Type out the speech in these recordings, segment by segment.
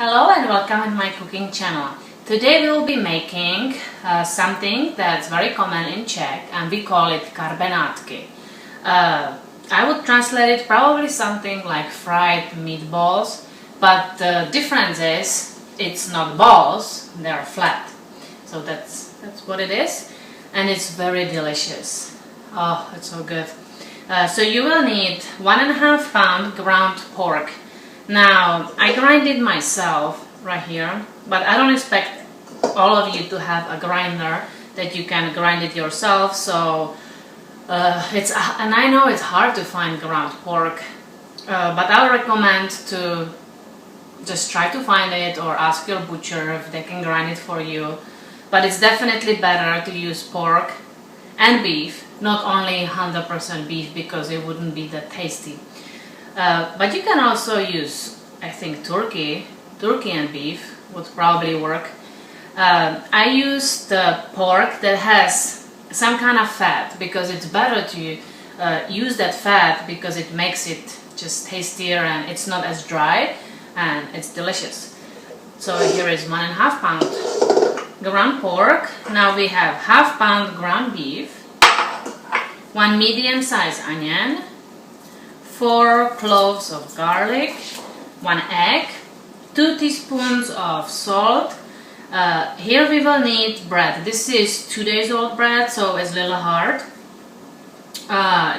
Hello and welcome to my cooking channel. Today we will be making something that's very common in Czech and we call it karbanátky. I would translate it probably something like fried meatballs, but the difference is it's not balls, they're flat. So that's what it is, and it's very delicious. Oh, it's so good. So you will need 1.5 pound ground pork. Now, I grind it myself right here, but I don't expect all of you to have a grinder that you can grind it yourself, so and I know it's hard to find ground pork, but I would recommend to just try to find it or ask your butcher if they can grind it for you. But it's definitely better to use pork and beef, not only 100% beef, because it wouldn't be that tasty. But you can also use, I think, turkey and beef would probably work. I use the pork that has some kind of fat because it's better to use that fat because it makes it just tastier and it's not as dry and it's delicious. So here is 1.5 pound ground pork. Now we have 1/2 pound ground beef, 1 medium-sized onion, 4 cloves of garlic, 1 egg, 2 teaspoons of salt. Here we will need bread. This is 2 days old bread, so it's a little hard.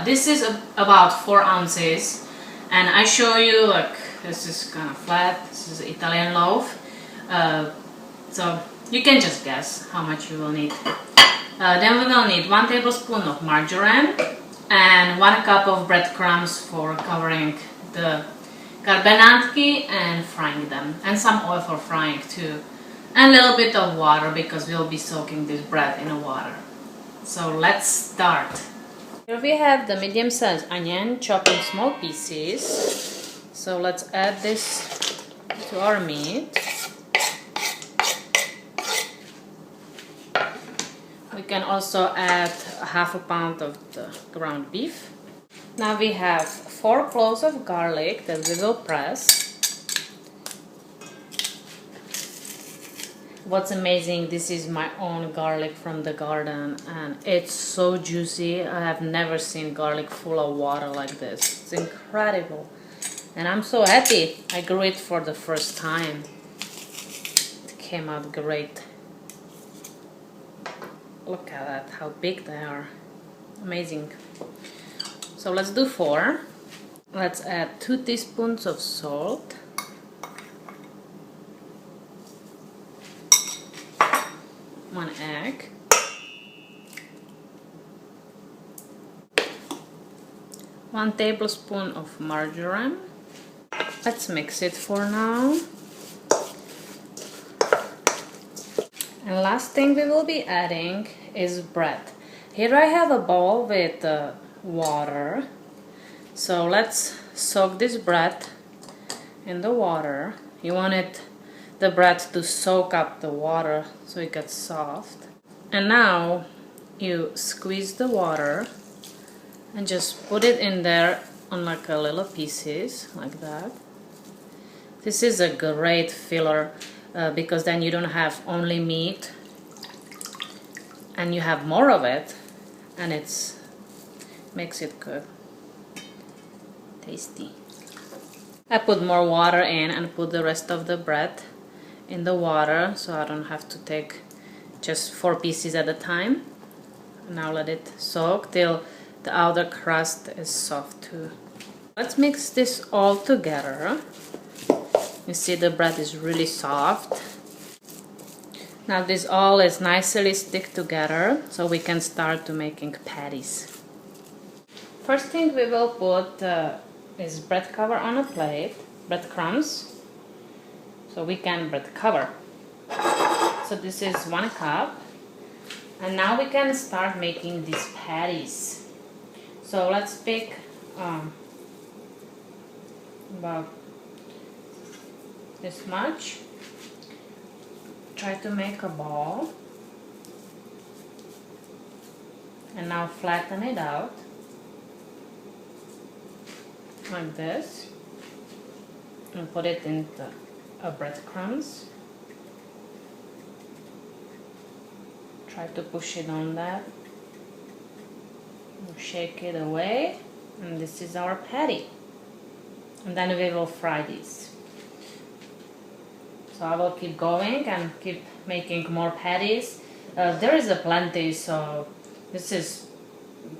This is about 4 ounces, and I show you, like, this is kind of flat. This is Italian loaf, so you can just guess how much you will need. Then we will need 1 tablespoon of margarine and 1 cup of breadcrumbs for covering the karbanátky and frying them, and some oil for frying too, and a little bit of water because we'll be soaking this bread in the water. So let's start. Here we have the medium-sized onion chopped in small pieces. So let's add this to our meat. We can also add 1/2 pound of the ground beef. Now we have 4 cloves of garlic that we will press. What's amazing, this is my own garlic from the garden and it's so juicy. I have never seen garlic full of water like this. It's incredible. And I'm so happy I grew it for the first time. It came out great. Look at that, how big they are. Amazing. So let's do 4. Let's add 2 teaspoons of salt. 1 egg. 1 tablespoon of margarine. Let's mix it for now. And last thing we will be adding is bread. Here I have a bowl with water. So let's soak this bread in the water. You want the bread to soak up the water so it gets soft. And now you squeeze the water and just put it in there on like a little pieces like that. This is a great filler because then you don't have only meat and you have more of it, and it's makes it good, tasty. I put more water in and put the rest of the bread in the water so I don't have to take just 4 pieces at a time. Now let it soak till the outer crust is soft too. Let's mix this all together. You see the bread is really soft. Now this all is nicely stick together so we can start to making patties. First thing we will put is bread cover on a plate, breadcrumbs, so we can bread cover. So this is 1 cup, and now we can start making these patties. So let's pick about this much. Try to make a ball and now flatten it out like this and put it in the breadcrumbs. Try to push it on that. Shake it away, and this is our patty. And then we will fry these. So I will keep going and keep making more patties. There is a plenty, so this is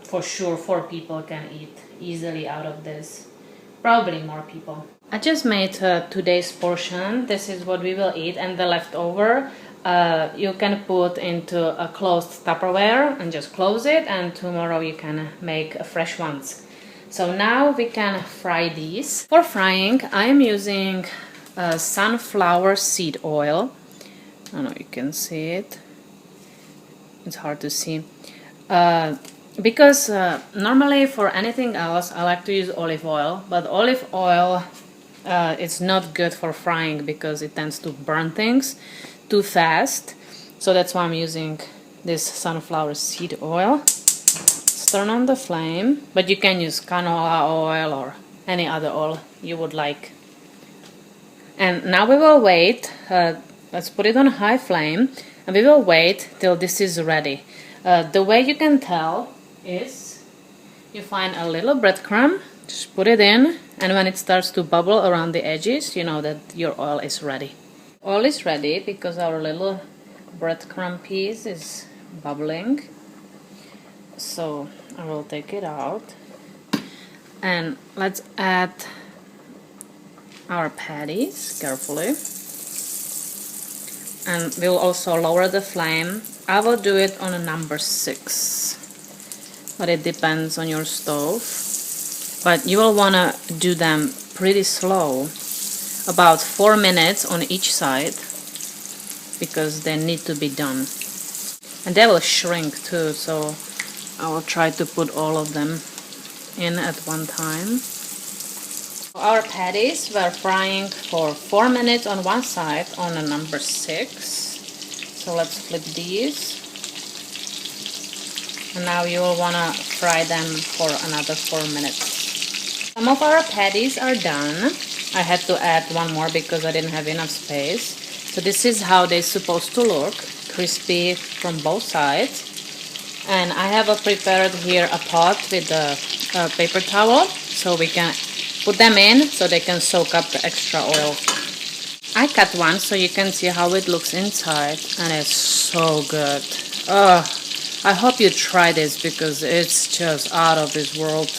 for sure 4 people can eat easily out of this. Probably more people. I just made today's portion. This is what we will eat, and the leftover you can put into a closed Tupperware and just close it, and tomorrow you can make fresh ones. So now we can fry these. For frying, I am using sunflower seed oil. I don't know, you can see it. It's hard to see. Because normally for anything else I like to use olive oil, but olive oil it's not good for frying because it tends to burn things too fast. So that's why I'm using this sunflower seed oil. Let's turn on the flame, but you can use canola oil or any other oil you would like. And now we will wait. Let's put it on high flame, and we will wait till this is ready. The way you can tell is you find a little breadcrumb, just put it in, and when it starts to bubble around the edges, you know that your oil is ready. Oil is ready because our little breadcrumb piece is bubbling. So I will take it out, and let's add our patties carefully. And we'll also lower the flame. I will do it on a number 6, but it depends on your stove. But you will want to do them pretty slow, about 4 minutes on each side, because they need to be done. And they will shrink too, so I will try to put all of them in at one time. Our patties were frying for 4 minutes on one side on a number 6. So let's flip these. And now you will want to fry them for another 4 minutes. Some of our patties are done. I had to add one more because I didn't have enough space. So this is how they're supposed to look. Crispy from both sides. And I have prepared here a pot with a paper towel, so we can put them in so they can soak up the extra oil. I cut one so you can see how it looks inside, and it's so good. I hope you try this because it's just out of this world.